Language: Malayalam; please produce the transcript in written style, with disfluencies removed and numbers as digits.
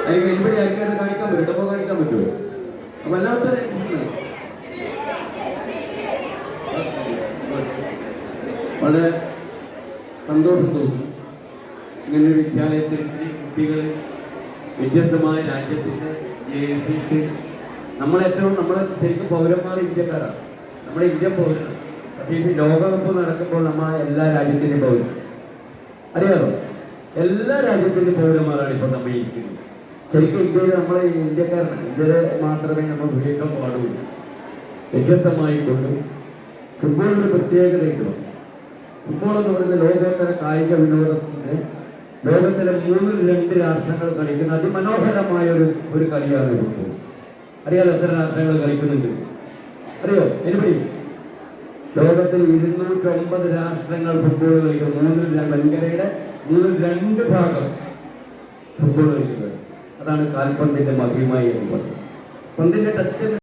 അതിന് ഇവിടെ ആൾക്കാരെ കാണിക്കാൻ പറ്റും, ഡെമോ കാണിക്കാൻ പറ്റുമോ? വല്ലാത്തൊരു വളരെ സന്തോഷം തോന്നുന്നു. ഇങ്ങനൊരു വിദ്യാലയത്തിൽ ഇത്തിരി കുട്ടികൾ വ്യത്യസ്തമായ രാജ്യത്തിൻ്റെ ജേഴ്സിയിട്ട് നമ്മളേറ്റവും നമ്മളെ ശരിക്കും പൗരന്മാർ ഇന്ത്യക്കാരാണ്, നമ്മുടെ ഇന്ത്യൻ പൗരനാണ്. പക്ഷേ ഇത് ലോകകപ്പ് നടക്കുമ്പോൾ നമ്മൾ എല്ലാ രാജ്യത്തിൻ്റെ പൗരൻ അറിയാമോ? എല്ലാ രാജ്യത്തിൻ്റെ പൗരന്മാരാണ് ഇപ്പോൾ നമ്മൾ ഇരിക്കുന്നത്. ശരിക്കും ഇന്ത്യയിൽ നമ്മൾ ഇന്ത്യക്കാരാണ്, ഇന്ത്യയിലെ മാത്രമേ നമ്മൾ ഉപയോഗിക്കാൻ പാടുള്ളൂ. വ്യത്യസ്തമായിക്കൊണ്ട് ഫുട്ബോളിനൊരു പ്രത്യേകതയുണ്ടോ? ഫുട്ബോൾ എന്ന് പറയുന്നത് ലോകോത്തര കായിക വിനോദത്തിൻ്റെ ലോകത്തിലെ 3-2 രാഷ്ട്രങ്ങൾ കളിക്കുന്ന അതിമനോഹരമായ ഒരു കളിയാണ് ഫുട്ബോൾ. അറിയാലോ എത്ര രാഷ്ട്രങ്ങൾ കളിക്കുന്നുണ്ട്? അറിയോ? എനിപ്പടി ലോകത്തിൽ 209 രാഷ്ട്രങ്ങൾ ഫുട്ബോൾ കളിക്കുന്നു. വൻകരയുടെ 2 ഭാഗം ഫുട്ബോൾ കളിക്കുന്നത്. അതാണ് കാൽപന്തിന്റെ മഹിമ എന്ന് പറയുന്നത്. പന്തിന്റെ ടച്ച്